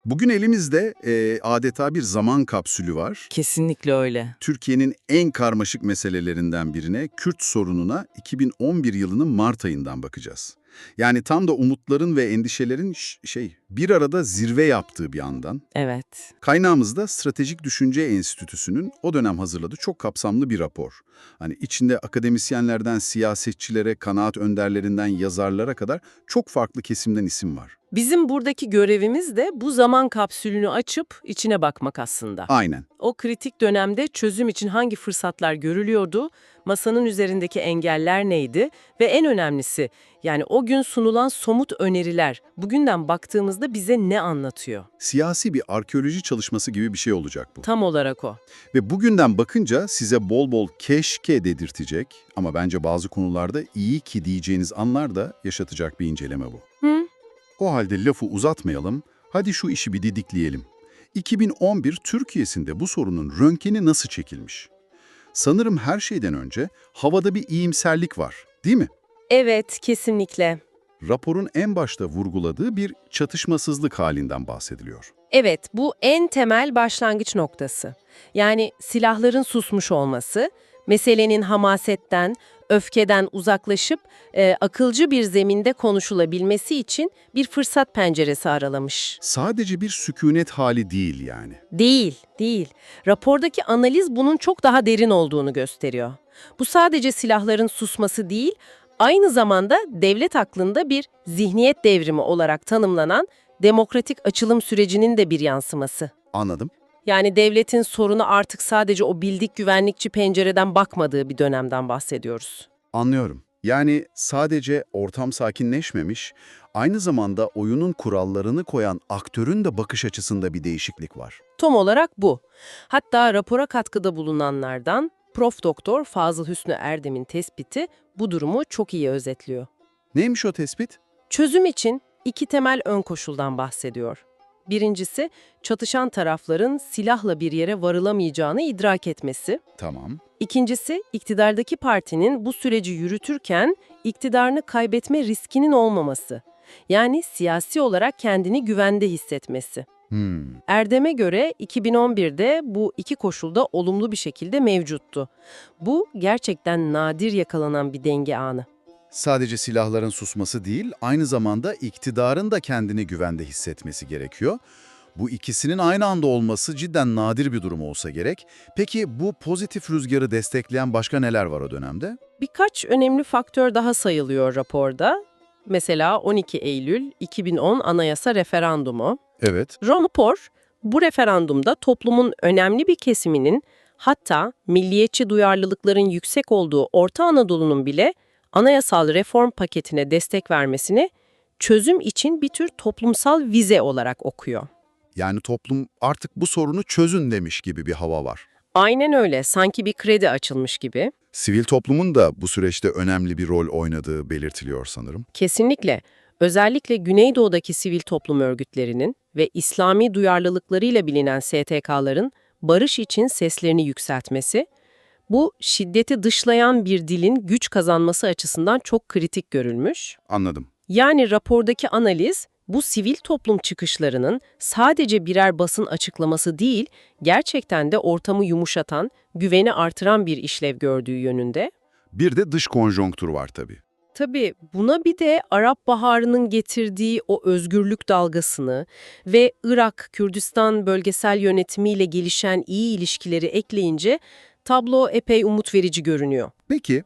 Bugün elimizde adeta bir zaman kapsülü var. Kesinlikle öyle. Türkiye'nin en karmaşık meselelerinden birine, Kürt sorununa 2011 yılının Mart ayından bakacağız. Yani tam da umutların ve endişelerin bir arada zirve yaptığı bir andan. Evet. Kaynağımız da Stratejik Düşünce Enstitüsü'nün o dönem hazırladığı çok kapsamlı bir rapor. Hani içinde akademisyenlerden siyasetçilere, kanaat önderlerinden yazarlara kadar çok farklı kesimden isim var. Bizim buradaki görevimiz de bu zaman kapsülünü açıp içine bakmak aslında. Aynen. O kritik dönemde çözüm için hangi fırsatlar görülüyordu, masanın üzerindeki engeller neydi ve en önemlisi yani o gün sunulan somut öneriler bugünden baktığımızda bize ne anlatıyor? Siyasi bir arkeoloji çalışması gibi bir şey olacak bu. Tam olarak o. Ve bugünden bakınca size bol bol keşke dedirtecek ama bence bazı konularda iyi ki diyeceğiniz anlar da yaşatacak bir inceleme bu. Hı? O halde lafı uzatmayalım, hadi şu işi bir didikleyelim. 2011 Türkiye'sinde bu sorunun röntgeni nasıl çekilmiş? Sanırım her şeyden önce havada bir iyimserlik var, değil mi? Evet, kesinlikle. Raporun en başta vurguladığı bir çatışmasızlık halinden bahsediliyor. Evet, bu en temel başlangıç noktası. Yani silahların susmuş olması, meselenin hamasetten, öfkeden uzaklaşıp akılcı bir zeminde konuşulabilmesi için bir fırsat penceresi aralamış. Sadece bir sükunet hali değil yani. Değil. Rapordaki analiz bunun çok daha derin olduğunu gösteriyor. Bu sadece silahların susması değil, aynı zamanda devlet aklında bir zihniyet devrimi olarak tanımlanan demokratik açılım sürecinin de bir yansıması. Anladım. Yani devletin sorunu artık sadece o bildik güvenlikçi pencereden bakmadığı bir dönemden bahsediyoruz. Anlıyorum. Yani sadece ortam sakinleşmemiş, aynı zamanda oyunun kurallarını koyan aktörün de bakış açısında bir değişiklik var. Tam olarak bu. Hatta rapora katkıda bulunanlardan Prof. Doktor Fazıl Hüsnü Erdem'in tespiti bu durumu çok iyi özetliyor. Neymiş o tespit? Çözüm için iki temel ön koşuldan bahsediyor. Birincisi, çatışan tarafların silahla bir yere varılamayacağını idrak etmesi. Tamam. İkincisi, iktidardaki partinin bu süreci yürütürken iktidarını kaybetme riskinin olmaması. Yani siyasi olarak kendini güvende hissetmesi. Erdem'e göre 2011'de bu iki koşulda olumlu bir şekilde mevcuttu. Bu gerçekten nadir yakalanan bir denge anı. Sadece silahların susması değil, aynı zamanda iktidarın da kendini güvende hissetmesi gerekiyor. Bu ikisinin aynı anda olması cidden nadir bir durum olsa gerek. Peki bu pozitif rüzgarı destekleyen başka neler var o dönemde? Birkaç önemli faktör daha sayılıyor raporda. Mesela 12 Eylül 2010 Anayasa Referandumu. Evet. Rapor, bu referandumda toplumun önemli bir kesiminin, hatta milliyetçi duyarlılıkların yüksek olduğu Orta Anadolu'nun bile anayasal reform paketine destek vermesini çözüm için bir tür toplumsal vize olarak okuyor. Yani toplum artık bu sorunu çözün demiş gibi bir hava var. Aynen öyle, sanki bir kredi açılmış gibi. Sivil toplumun da bu süreçte önemli bir rol oynadığı belirtiliyor sanırım. Kesinlikle. Özellikle Güneydoğu'daki sivil toplum örgütlerinin ve İslami duyarlılıklarıyla bilinen STK'ların barış için seslerini yükseltmesi, bu şiddeti dışlayan bir dilin güç kazanması açısından çok kritik görülmüş. Anladım. Yani rapordaki analiz, bu sivil toplum çıkışlarının sadece birer basın açıklaması değil, gerçekten de ortamı yumuşatan, güveni artıran bir işlev gördüğü yönünde. Bir de dış konjonktür var tabii. Tabii buna bir de Arap Baharı'nın getirdiği o özgürlük dalgasını ve Irak-Kürdistan bölgesel yönetimiyle gelişen iyi ilişkileri ekleyince tablo epey umut verici görünüyor. Peki,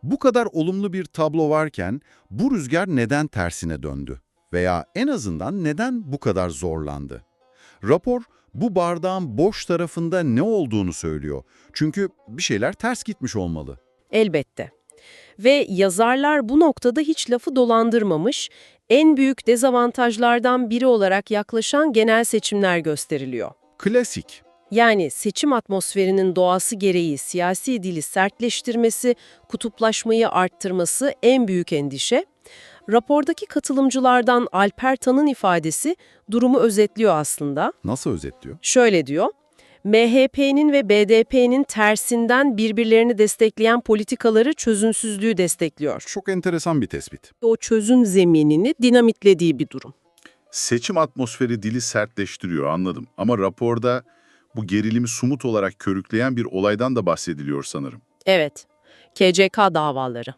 bu kadar olumlu bir tablo varken bu rüzgar neden tersine döndü? Veya en azından neden bu kadar zorlandı? Rapor bu bardağın boş tarafında ne olduğunu söylüyor. Çünkü bir şeyler ters gitmiş olmalı. Elbette. Ve yazarlar bu noktada hiç lafı dolandırmamış, en büyük dezavantajlardan biri olarak yaklaşan genel seçimler gösteriliyor. Klasik. Yani seçim atmosferinin doğası gereği siyasi dili sertleştirmesi, kutuplaşmayı arttırması en büyük endişe. Rapordaki katılımcılardan Alper Tan'ın ifadesi durumu özetliyor aslında. Nasıl özetliyor? Şöyle diyor, MHP'nin ve BDP'nin tersinden birbirlerini destekleyen politikaları çözümsüzlüğü destekliyor. Çok enteresan bir tespit. O çözüm zeminini dinamitlediği bir durum. Seçim atmosferi dili sertleştiriyor, anladım. Ama raporda bu gerilimi somut olarak körükleyen bir olaydan da bahsediliyor sanırım. Evet, KCK davaları.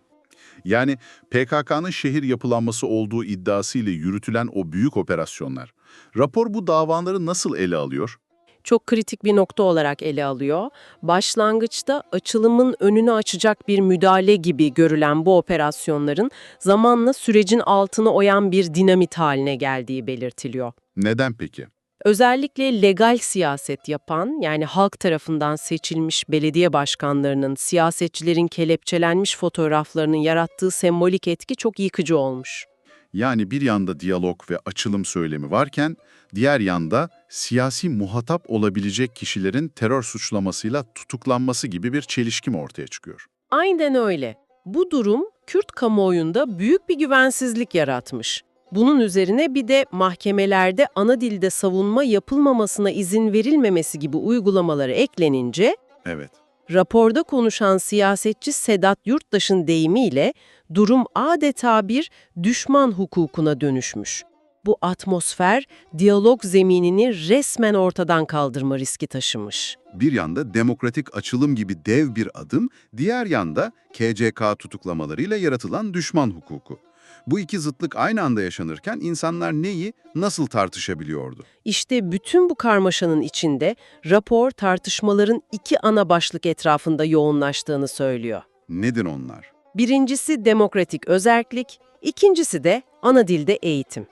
Yani PKK'nın şehir yapılanması olduğu iddiasıyla yürütülen o büyük operasyonlar. Rapor bu davaları nasıl ele alıyor? Çok kritik bir nokta olarak ele alıyor. Başlangıçta açılımın önünü açacak bir müdahale gibi görülen bu operasyonların zamanla sürecin altını oyan bir dinamit haline geldiği belirtiliyor. Neden peki? Özellikle legal siyaset yapan, yani halk tarafından seçilmiş belediye başkanlarının, siyasetçilerin kelepçelenmiş fotoğraflarının yarattığı sembolik etki çok yıkıcı olmuş. Yani bir yanda diyalog ve açılım söylemi varken, diğer yanda siyasi muhatap olabilecek kişilerin terör suçlamasıyla tutuklanması gibi bir çelişki mi ortaya çıkıyor? Aynen öyle. Bu durum Kürt kamuoyunda büyük bir güvensizlik yaratmış. Bunun üzerine bir de mahkemelerde ana dilde savunma yapılmamasına izin verilmemesi gibi uygulamaları eklenince, Evet. raporda konuşan siyasetçi Sedat Yurttaş'ın deyimiyle durum adeta bir düşman hukukuna dönüşmüş. Bu atmosfer, diyalog zeminini resmen ortadan kaldırma riski taşımış. Bir yanda demokratik açılım gibi dev bir adım, diğer yanda KCK tutuklamalarıyla yaratılan düşman hukuku. Bu iki zıtlık aynı anda yaşanırken insanlar neyi, nasıl tartışabiliyordu? İşte bütün bu karmaşanın içinde rapor tartışmaların iki ana başlık etrafında yoğunlaştığını söylüyor. Nedir onlar? Birincisi demokratik özerklik, ikincisi de ana dilde eğitim.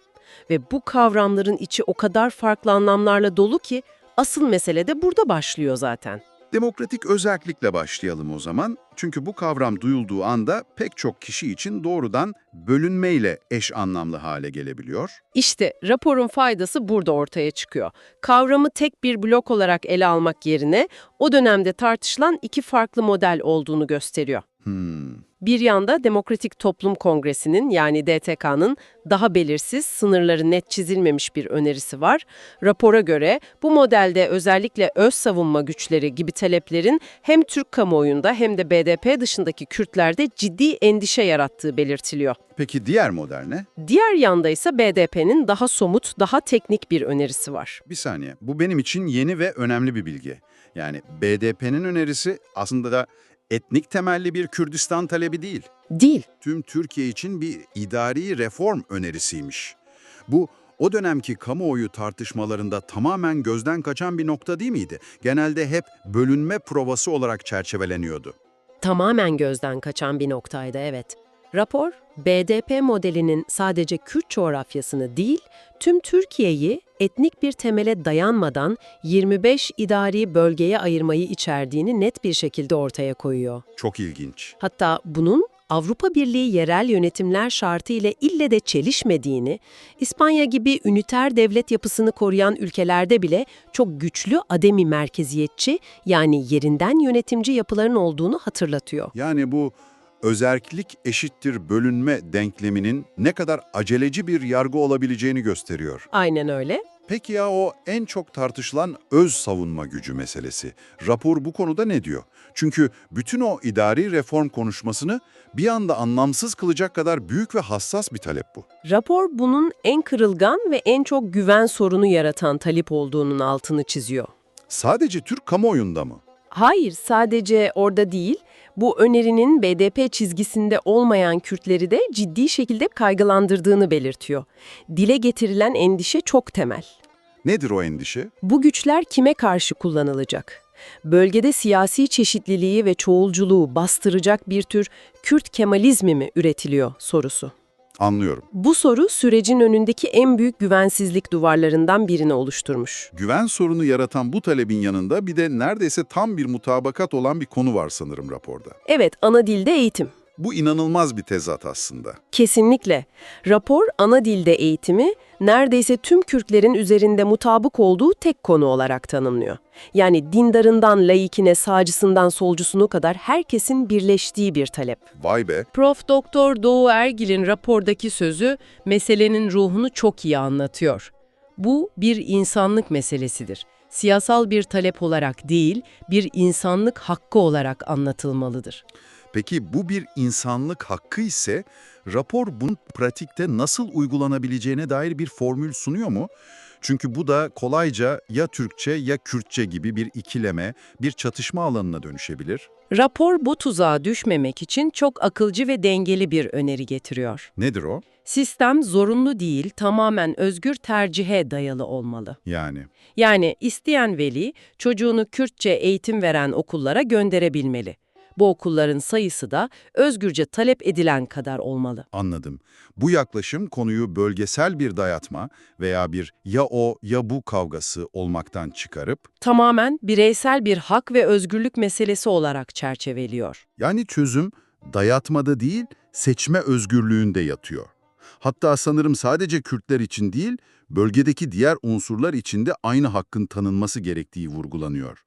Ve bu kavramların içi o kadar farklı anlamlarla dolu ki asıl mesele de burada başlıyor zaten. Demokratik özerklikle başlayalım o zaman. Çünkü bu kavram duyulduğu anda pek çok kişi için doğrudan bölünmeyle eş anlamlı hale gelebiliyor. İşte raporun faydası burada ortaya çıkıyor. Kavramı tek bir blok olarak ele almak yerine o dönemde tartışılan iki farklı model olduğunu gösteriyor. Bir yanda Demokratik Toplum Kongresi'nin, yani DTK'nın daha belirsiz, sınırları net çizilmemiş bir önerisi var. Rapora göre bu modelde özellikle öz savunma güçleri gibi taleplerin hem Türk kamuoyunda hem de BDP dışındaki Kürtlerde ciddi endişe yarattığı belirtiliyor. Peki diğer model ne? Diğer yanda ise BDP'nin daha somut, daha teknik bir önerisi var. Bir saniye, bu benim için yeni ve önemli bir bilgi. Yani BDP'nin önerisi aslında da etnik temelli bir Kürdistan talebi değil. Değil. Tüm Türkiye için bir idari reform önerisiymiş. Bu o dönemki kamuoyu tartışmalarında tamamen gözden kaçan bir nokta değil miydi? Genelde hep bölünme provası olarak çerçeveleniyordu. Tamamen gözden kaçan bir noktaydı, evet. Rapor, BDP modelinin sadece Kürt coğrafyasını değil, tüm Türkiye'yi etnik bir temele dayanmadan 25 idari bölgeye ayırmayı içerdiğini net bir şekilde ortaya koyuyor. Çok ilginç. Hatta bunun Avrupa Birliği yerel yönetimler şartı ile ille de çelişmediğini, İspanya gibi üniter devlet yapısını koruyan ülkelerde bile çok güçlü ademi merkeziyetçi, yani yerinden yönetimci yapıların olduğunu hatırlatıyor. Yani bu özerklik eşittir bölünme denkleminin ne kadar aceleci bir yargı olabileceğini gösteriyor. Aynen öyle. Peki ya o en çok tartışılan öz savunma gücü meselesi? Rapor bu konuda ne diyor? Çünkü bütün o idari reform konuşmasını bir anda anlamsız kılacak kadar büyük ve hassas bir talep bu. Rapor bunun en kırılgan ve en çok güven sorunu yaratan talep olduğunun altını çiziyor. Sadece Türk kamuoyunda mı? Hayır, sadece orada değil, bu önerinin BDP çizgisinde olmayan Kürtleri de ciddi şekilde kaygılandırdığını belirtiyor. Dile getirilen endişe çok temel. Nedir o endişe? Bu güçler kime karşı kullanılacak? Bölgede siyasi çeşitliliği ve çoğulculuğu bastıracak bir tür Kürt Kemalizmi mi üretiliyor sorusu. Anlıyorum. Bu soru sürecin önündeki en büyük güvensizlik duvarlarından birini oluşturmuş. Güven sorunu yaratan bu talebin yanında bir de neredeyse tam bir mutabakat olan bir konu var sanırım raporda. Evet, ana dilde eğitim. Bu inanılmaz bir tezat aslında. Kesinlikle. Rapor, ana dilde eğitimi neredeyse tüm Kürtlerin üzerinde mutabık olduğu tek konu olarak tanımlıyor. Yani dindarından laikine, sağcısından solcusuna kadar herkesin birleştiği bir talep. Vay be. Prof. Doktor Doğu Ergil'in rapordaki sözü meselenin ruhunu çok iyi anlatıyor. Bu bir insanlık meselesidir. Siyasal bir talep olarak değil, bir insanlık hakkı olarak anlatılmalıdır. Peki bu bir insanlık hakkı ise rapor bunun pratikte nasıl uygulanabileceğine dair bir formül sunuyor mu? Çünkü bu da kolayca ya Türkçe ya Kürtçe gibi bir ikileme, bir çatışma alanına dönüşebilir. Rapor bu tuzağa düşmemek için çok akılcı ve dengeli bir öneri getiriyor. Nedir o? Sistem zorunlu değil, tamamen özgür tercihe dayalı olmalı. Yani isteyen veli çocuğunu Kürtçe eğitim veren okullara gönderebilmeli. Bu okulların sayısı da özgürce talep edilen kadar olmalı. Anladım. Bu yaklaşım konuyu bölgesel bir dayatma veya bir ya o ya bu kavgası olmaktan çıkarıp, Tamamen bireysel bir hak ve özgürlük meselesi olarak çerçeveliyor. yani çözüm dayatmada değil, seçme özgürlüğünde yatıyor. Hatta sanırım sadece Kürtler için değil, bölgedeki diğer unsurlar için de aynı hakkın tanınması gerektiği vurgulanıyor.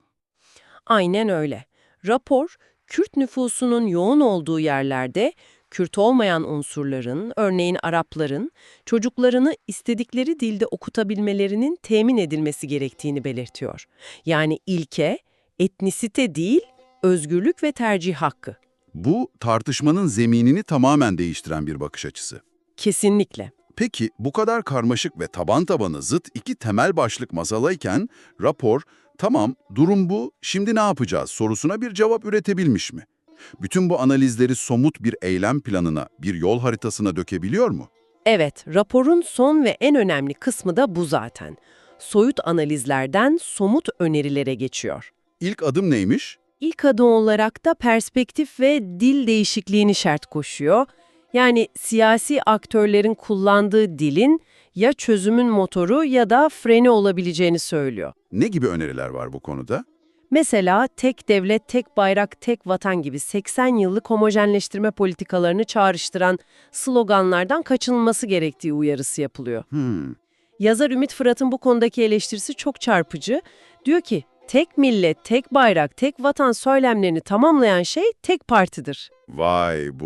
Aynen öyle. Rapor, Kürt nüfusunun yoğun olduğu yerlerde Kürt olmayan unsurların, örneğin Arapların, çocuklarını istedikleri dilde okutabilmelerinin temin edilmesi gerektiğini belirtiyor. Yani ilke, etnisite değil, özgürlük ve tercih hakkı. Bu tartışmanın zeminini tamamen değiştiren bir bakış açısı. Kesinlikle. Peki bu kadar karmaşık ve taban tabana zıt iki temel başlık masadayken rapor, tamam durum bu, şimdi ne yapacağız sorusuna bir cevap üretebilmiş mi? Bütün bu analizleri somut bir eylem planına, bir yol haritasına dökebiliyor mu? Evet, raporun son ve en önemli kısmı da bu zaten. Soyut analizlerden somut önerilere geçiyor. İlk adım neymiş? İlk adım olarak da perspektif ve dil değişikliğini şart koşuyor. Yani siyasi aktörlerin kullandığı dilin ya çözümün motoru ya da freni olabileceğini söylüyor. Ne gibi öneriler var bu konuda? Mesela tek devlet, tek bayrak, tek vatan gibi 80 yıllık homojenleştirme politikalarını çağrıştıran sloganlardan kaçınılması gerektiği uyarısı yapılıyor. Yazar Ümit Fırat'ın bu konudaki eleştirisi çok çarpıcı. Diyor ki, tek millet, tek bayrak, tek vatan söylemlerini tamamlayan şey tek partidir. Vay,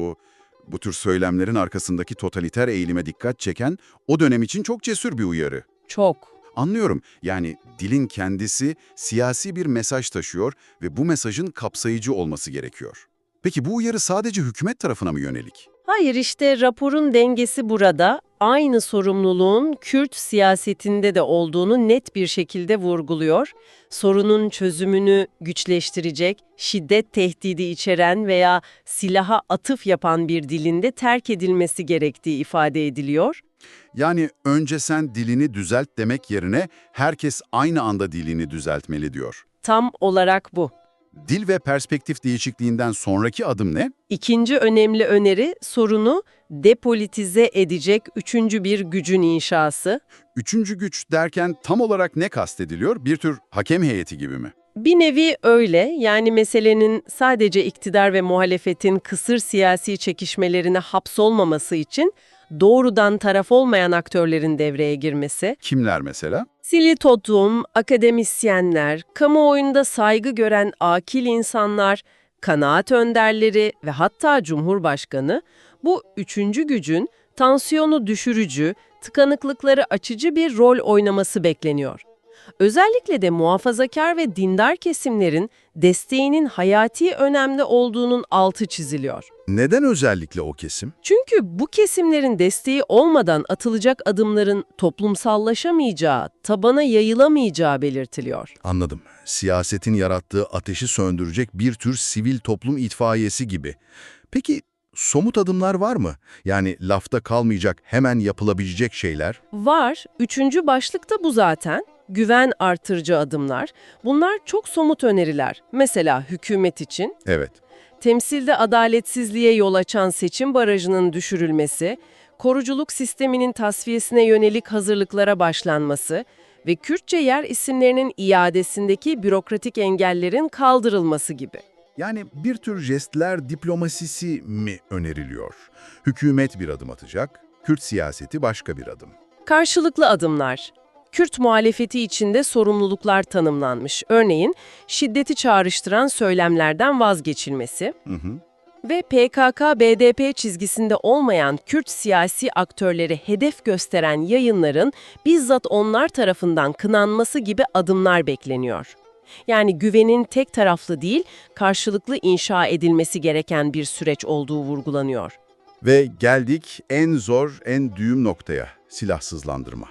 bu tür söylemlerin arkasındaki totaliter eğilime dikkat çeken o dönem için çok cesur bir uyarı. Çok. Anlıyorum. Yani dilin kendisi siyasi bir mesaj taşıyor ve bu mesajın kapsayıcı olması gerekiyor. Peki bu uyarı sadece hükümet tarafına mı yönelik? Hayır, işte raporun dengesi burada. Aynı sorumluluğun Kürt siyasetinde de olduğunu net bir şekilde vurguluyor. Sorunun çözümünü güçleştirecek, şiddet tehdidi içeren veya silaha atıf yapan bir dilinde terk edilmesi gerektiği ifade ediliyor. Yani önce sen dilini düzelt demek yerine herkes aynı anda dilini düzeltmeli diyor. Tam olarak bu. Dil ve perspektif değişikliğinden sonraki adım ne? İkinci önemli öneri sorunu depolitize edecek üçüncü bir gücün inşası. Üçüncü güç derken tam olarak ne kastediliyor? Bir tür hakem heyeti gibi mi? Bir nevi öyle, yani meselenin sadece iktidar ve muhalefetin kısır siyasi çekişmelerine hapsolmaması için doğrudan taraf olmayan aktörlerin devreye girmesi, Kimler mesela? sivil toplum, akademisyenler, kamuoyunda saygı gören akil insanlar, kanaat önderleri ve hatta Cumhurbaşkanı, bu üçüncü gücün tansiyonu düşürücü, tıkanıklıkları açıcı bir rol oynaması bekleniyor. Özellikle de muhafazakar ve dindar kesimlerin desteğinin hayati önemli olduğunun altı çiziliyor. Neden özellikle o kesim? Çünkü bu kesimlerin desteği olmadan atılacak adımların toplumsallaşamayacağı, tabana yayılamayacağı belirtiliyor. Anladım. Siyasetin yarattığı ateşi söndürecek bir tür sivil toplum itfaiyesi gibi. Peki somut adımlar var mı? Yani lafta kalmayacak, hemen yapılabilecek şeyler? Var, üçüncü başlıkta bu zaten. Güven artırıcı adımlar. Bunlar çok somut öneriler. Mesela hükümet için Evet. temsilde adaletsizliğe yol açan seçim barajının düşürülmesi, koruculuk sisteminin tasfiyesine yönelik hazırlıklara başlanması ve Kürtçe yer isimlerinin iadesindeki bürokratik engellerin kaldırılması gibi. Yani bir tür jestler diplomasisi mi öneriliyor? Hükümet bir adım atacak, Kürt siyaseti başka bir adım. Karşılıklı adımlar. Kürt muhalefeti içinde sorumluluklar tanımlanmış. Örneğin şiddeti çağrıştıran söylemlerden vazgeçilmesi ve PKK-BDP çizgisinde olmayan Kürt siyasi aktörleri hedef gösteren yayınların bizzat onlar tarafından kınanması gibi adımlar bekleniyor. Yani güvenin tek taraflı değil, karşılıklı inşa edilmesi gereken bir süreç olduğu vurgulanıyor. Ve geldik en zor, en düğüm noktaya, silahsızlandırma.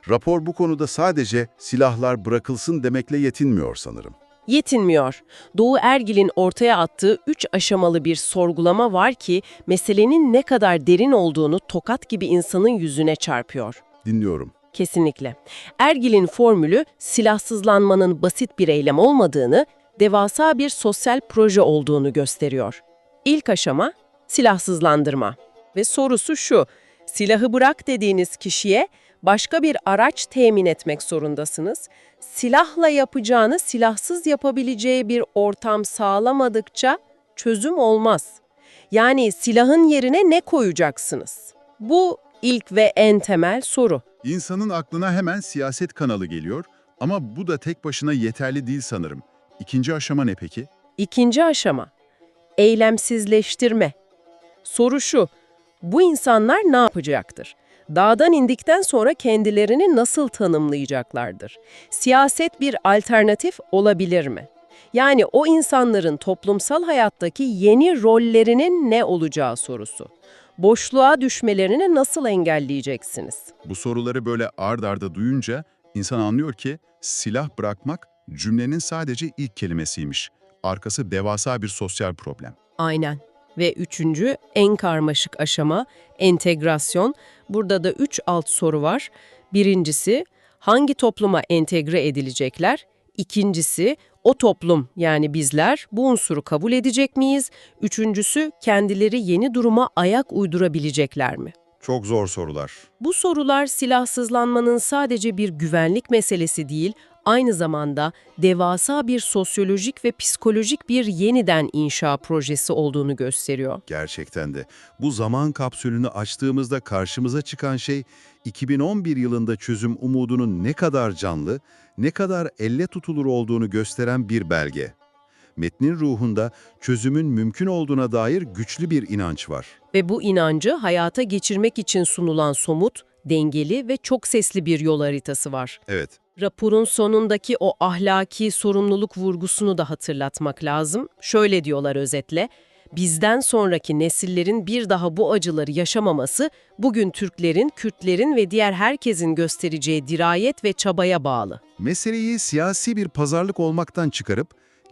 Rapor bu konuda sadece silahlar bırakılsın demekle yetinmiyor sanırım. Yetinmiyor. Doğu Ergil'in ortaya attığı 3 aşamalı bir sorgulama var ki meselenin ne kadar derin olduğunu tokat gibi insanın yüzüne çarpıyor. Dinliyorum. Kesinlikle. Ergil'in formülü silahsızlanmanın basit bir eylem olmadığını, devasa bir sosyal proje olduğunu gösteriyor. İlk aşama silahsızlandırma. Ve sorusu şu, silahı bırak dediğiniz kişiye başka bir araç temin etmek zorundasınız. Silahla yapacağını silahsız yapabileceği bir ortam sağlamadıkça çözüm olmaz. Yani silahın yerine ne koyacaksınız? Bu ilk ve en temel soru. İnsanın aklına hemen siyaset kanalı geliyor ama bu da tek başına yeterli değil sanırım. İkinci aşama ne peki? İkinci aşama, eylemsizleştirme. Soru şu, bu insanlar ne yapacaktır? Dağdan indikten sonra kendilerini nasıl tanımlayacaklardır? Siyaset bir alternatif olabilir mi? Yani o insanların toplumsal hayattaki yeni rollerinin ne olacağı sorusu. Boşluğa düşmelerini nasıl engelleyeceksiniz? Bu soruları böyle ard arda duyunca insan anlıyor ki silah bırakmak cümlenin sadece ilk kelimesiymiş. Arkası devasa bir sosyal problem. Aynen. Ve üçüncü, en karmaşık aşama, entegrasyon. Burada da 3 alt soru var. Birincisi, hangi topluma entegre edilecekler? İkincisi, o toplum yani bizler bu unsuru kabul edecek miyiz? Üçüncüsü, kendileri yeni duruma ayak uydurabilecekler mi? Çok zor sorular. Bu sorular silahsızlanmanın sadece bir güvenlik meselesi değil, aynı zamanda devasa bir sosyolojik ve psikolojik bir yeniden inşa projesi olduğunu gösteriyor. Gerçekten de. Bu zaman kapsülünü açtığımızda karşımıza çıkan şey 2011 yılında çözüm umudunun ne kadar canlı, ne kadar elle tutulur olduğunu gösteren bir belge. Metnin ruhunda çözümün mümkün olduğuna dair güçlü bir inanç var. Ve bu inancı hayata geçirmek için sunulan somut, dengeli ve çok sesli bir yol haritası var. Evet. Raporun sonundaki o ahlaki sorumluluk vurgusunu da hatırlatmak lazım. Şöyle diyorlar özetle, bizden sonraki nesillerin bir daha bu acıları yaşamaması, bugün Türklerin, Kürtlerin ve diğer herkesin göstereceği dirayet ve çabaya bağlı. Meseleyi siyasi bir pazarlık olmaktan çıkarıp,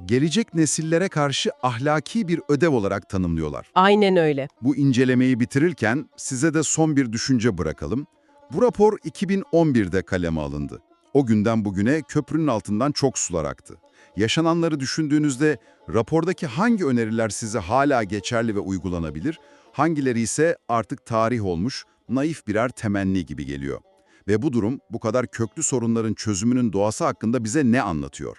gelecek nesillere karşı ahlaki bir ödev olarak tanımlıyorlar. Aynen öyle. Bu incelemeyi bitirirken size de son bir düşünce bırakalım. Bu rapor 2011'de kaleme alındı. O günden bugüne köprünün altından çok sular aktı. Yaşananları düşündüğünüzde rapordaki hangi öneriler size hala geçerli ve uygulanabilir, hangileri ise artık tarih olmuş, naif birer temenni gibi geliyor. Ve bu durum bu kadar köklü sorunların çözümünün doğası hakkında bize ne anlatıyor?